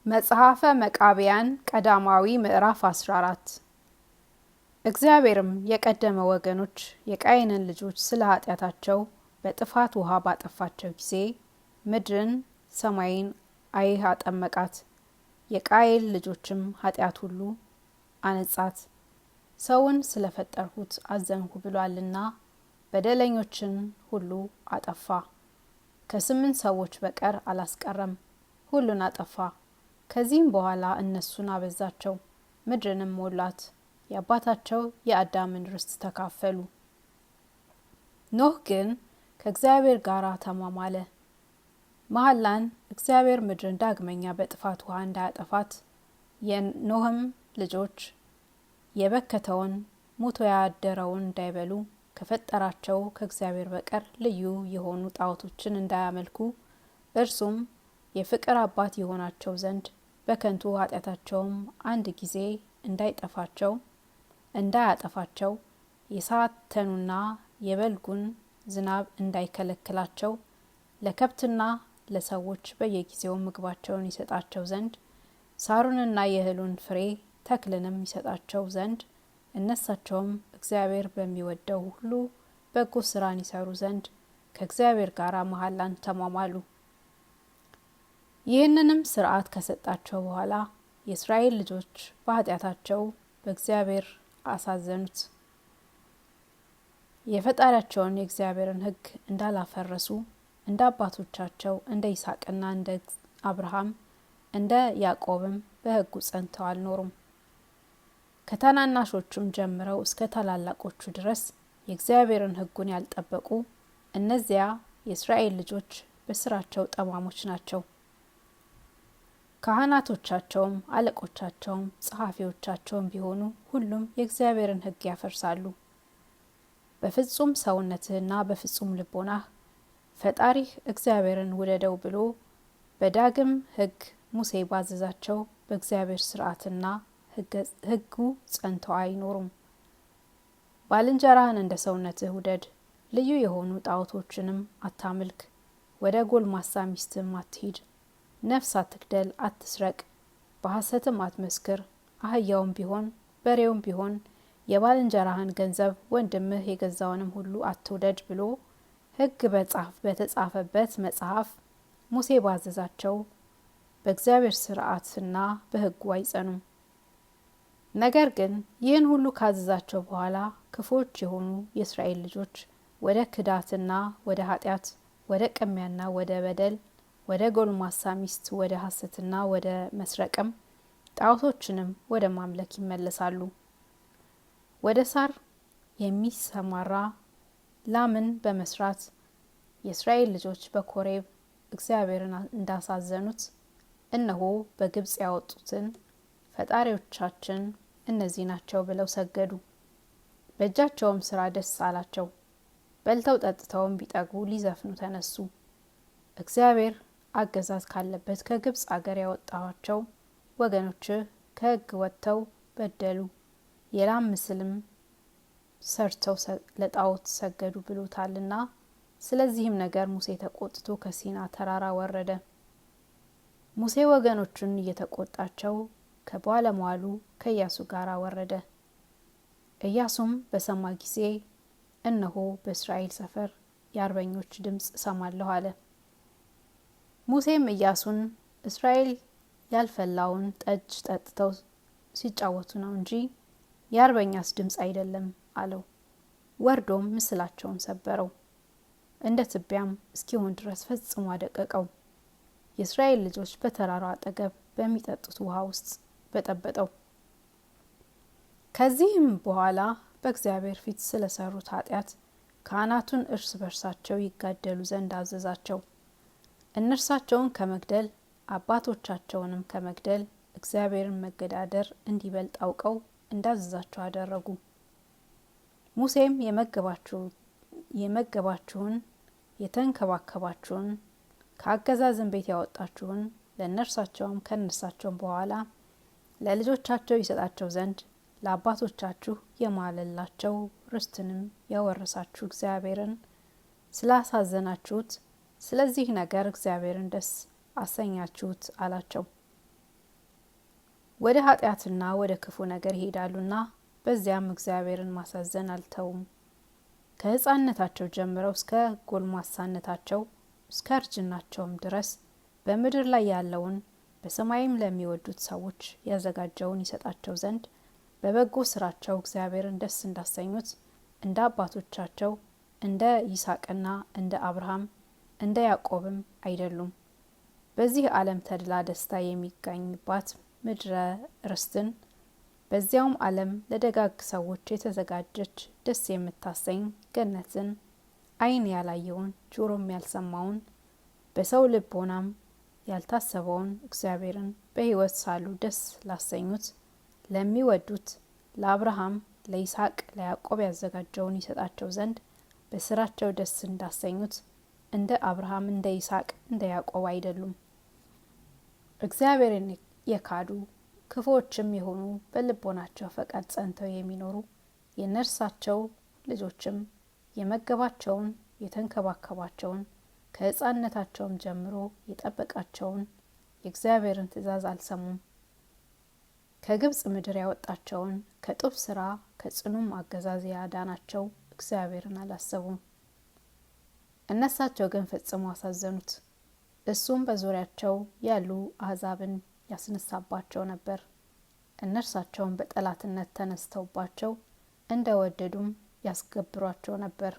መጽሐፈ መቃብያን ቀዳማዊ ምዕራፍ 14 እግዚአብሔርም የቀደመ ወገኖች የቃየንን ልጆች ስለ ኃጢአታቸው በጥፋት ውሃ ባጠፋቸው ጊዜ ምድርን ሰማይን አይህ አጠመቃት። የቃየል ልጆችም ኃጢአት ሁሉ አነጻት። ሰውን ስለፈጠርሁት አዘንሁ ብሏልና በደለኞችን ሁሉ አጠፋ። ከ8 ሰዎች በቀር አላስቀረም፣ ሁሉን አጠፋ። ከዚህም በኋላ እነሱን አበዛቸው፣ ምድርንም ሞላት፣ የአባታቸው የአዳምን ርስት ተካፈሉ። ኖህ ግን ከእግዚአብሔር ጋር ተማማለ። መሐላን እግዚአብሔር ምድርን ዳግመኛ በጥፋት ውሃ እንዳያጠፋት የኖህም ልጆች የበከተውን ሙቶ ያደረውን እንዳይበሉ ከፈጠራቸው ከእግዚአብሔር በቀር ልዩ የሆኑ ጣዖቶችን እንዳያመልኩ እርሱም የፍቅር አባት የሆናቸው ዘንድ በከንቱ ኃጢአታቸውም አንድ ጊዜ እንዳያጠፋቸው የሳተኑና የበልጉን ዝናብ እንዳይከለክላቸው ለከብትና ለሰዎች በየጊዜው ምግባቸውን ይሰጣቸው ዘንድ ሳሩንና የእህሉን ፍሬ ተክልንም ይሰጣቸው ዘንድ እነሳቸውም እግዚአብሔር በሚወደው ሁሉ በጎ ስራን ይሰሩ ዘንድ ከእግዚአብሔር ጋር መሐላን ተማማሉ። ይህንንም ስርዓት ከሰጣቸው በኋላ የእስራኤል ልጆች በኃጢአታቸው በእግዚአብሔር አሳዘኑት። የፈጣሪያቸውን የእግዚአብሔርን ሕግ እንዳላፈረሱ እንደ አባቶቻቸው እንደ ይስሐቅና እንደ አብርሃም እንደ ያዕቆብም በሕጉ ጸንተው አልኖሩም። ከታናናሾቹም ጀምረው እስከ ታላላቆቹ ድረስ የእግዚአብሔርን ሕጉን ያልጠበቁ እነዚያ የእስራኤል ልጆች በስራቸው ጠማሞች ናቸው። ካህናቶቻቸውም አለቆቻቸውም ጸሐፊዎቻቸውም ቢሆኑ ሁሉም የእግዚአብሔርን ሕግ ያፈርሳሉ። በፍጹም ሰውነትህና በፍጹም ልቦናህ ፈጣሪህ እግዚአብሔርን ውደደው ብሎ በዳግም ሕግ ሙሴ ባዘዛቸው በእግዚአብሔር ስርዓትና ሕጉ ጸንተው አይኖሩም። ባልንጀራህን እንደ ሰውነትህ ውደድ፣ ልዩ የሆኑ ጣዖቶችንም አታምልክ፣ ወደ ጎልማሳ ሚስትም አትሂድ፣ ነፍስ አትግደል፣ አትስረቅ፣ በሐሰትም አትመስክር፣ አህያውም ቢሆን በሬውም ቢሆን የባልንጀራህን ገንዘብ ወንድምህ የገዛውንም ሁሉ አትውደድ ብሎ ሕግ በተጻፈበት መጽሐፍ ሙሴ ባዘዛቸው በእግዚአብሔር ስርዓትና በሕጉ አይጸኑም። ነገር ግን ይህን ሁሉ ካዘዛቸው በኋላ ክፉዎች የሆኑ የእስራኤል ልጆች ወደ ክዳትና ወደ ኃጢአት፣ ወደ ቅሚያና ወደ በደል፣ ወደ ጎልማሳ ሚስት፣ ወደ ሐሰትና ወደ መስረቅም ጣዖቶችንም ወደ ማምለክ ይመለሳሉ። ወደ ሳር የሚሰማራ ላምን በመስራት የእስራኤል ልጆች በኮሬብ እግዚአብሔርን እንዳሳዘኑት እነሆ በግብጽ ያወጡትን ፈጣሪዎቻችን እነዚህ ናቸው ብለው ሰገዱ። በእጃቸውም ስራ ደስ አላቸው። በልተው ጠጥተውም ቢጠጉ ሊዘፍኑ ተነሱ። እግዚአብሔር አገዛዝ ካለበት ከግብጽ አገር ያወጣቸው ወገኖች ከሕግ ወጥተው በደሉ፣ የላም ምስልም ሰርተው ለጣዖት ሰገዱ ብሎታልና። ስለዚህም ነገር ሙሴ ተቆጥቶ ከሲና ተራራ ወረደ። ሙሴ ወገኖቹን እየተቆጣቸው ከባለሟሉ ከኢያሱ ጋር ወረደ። ኢያሱም በሰማ ጊዜ እነሆ በእስራኤል ሰፈር የአርበኞች ድምጽ እሰማለሁ አለ። ሙሴም ኢያሱን እስራኤል ያልፈላውን ጠጅ ጠጥተው ሲጫወቱ ነው እንጂ የአርበኛስ ድምጽ አይደለም አለው። ወርዶም ምስላቸውን ሰበረው፣ እንደ ትቢያም እስኪሆን ድረስ ፈጽሞ አደቀቀው። የእስራኤል ልጆች በተራራው አጠገብ በሚጠጡት ውሃ ውስጥ በጠበጠው። ከዚህም በኋላ በእግዚአብሔር ፊት ስለሰሩት ኃጢአት ካህናቱን እርስ በርሳቸው ይጋደሉ ዘንድ አዘዛቸው። እነርሳቸውን ከመግደል አባቶቻቸውንም ከመግደል እግዚአብሔርን መገዳደር እንዲበልጥ አውቀው እንዳዘዛቸው አደረጉ። ሙሴም የመገባችሁን የተንከባከባችሁን ከአገዛዝን ቤት ያወጣችሁን ለእነርሳቸውም ከእነርሳቸውም በኋላ ለልጆቻቸው ይሰጣቸው ዘንድ ለአባቶቻችሁ የማለላቸው ርስትንም ያወረሳችሁ እግዚአብሔርን ስላሳዘናችሁት ስለዚህ ነገር እግዚአብሔርን ደስ አሰኛችሁት አላቸው። ወደ ኃጢአትና ወደ ክፉ ነገር ይሄዳሉና በዚያም እግዚአብሔርን ማሳዘን አልተውም። ከሕፃንነታቸው ጀምረው እስከ ጎልማሳነታቸው እስከ እርጅናቸውም ድረስ በምድር ላይ ያለውን በሰማይም ለሚወዱት ሰዎች ያዘጋጀውን ይሰጣቸው ዘንድ በበጎ ስራቸው እግዚአብሔርን ደስ እንዳሰኙት እንደ አባቶቻቸው እንደ ይስሐቅና እንደ አብርሃም እንደ ያዕቆብም አይደሉም። በዚህ ዓለም ተድላ ደስታ የሚገኝባት ምድረ ርስትን በዚያውም ዓለም ለደጋግ ሰዎች የተዘጋጀች ደስ የምታሰኝ ገነትን ዓይን ያላየውን ጆሮም ያልሰማውን በሰው ልቦናም ያልታሰበውን እግዚአብሔርን በሕይወት ሳሉ ደስ ላሰኙት ለሚወዱት ለአብርሃም ለይስሐቅ ለያዕቆብ ያዘጋጀውን ይሰጣቸው ዘንድ በስራቸው ደስ እንዳሰኙት እንደ አብርሃም እንደ ይስሐቅ እንደ ያዕቆብ አይደሉም። እግዚአብሔርን የካዱ ክፉዎችም የሆኑ በልቦናቸው ፈቃድ ጸንተው የሚኖሩ የነርሳቸው ልጆችም የመገባቸውን የተንከባከባቸውን ከሕፃንነታቸውም ጀምሮ የጠበቃቸውን የእግዚአብሔርን ትእዛዝ አልሰሙም። ከግብጽ ምድር ያወጣቸውን ከጡብ ስራ ከጽኑም አገዛዝ ያዳናቸው እግዚአብሔርን አላሰቡም። እነሳቸው ግን ፈጽሞ አሳዘኑት። እሱም በዙሪያቸው ያሉ አሕዛብን ያስነሳባቸው ነበር። እነርሳቸውን በጠላትነት ተነስተውባቸው እንደወደዱም ያስገብሯቸው ነበር።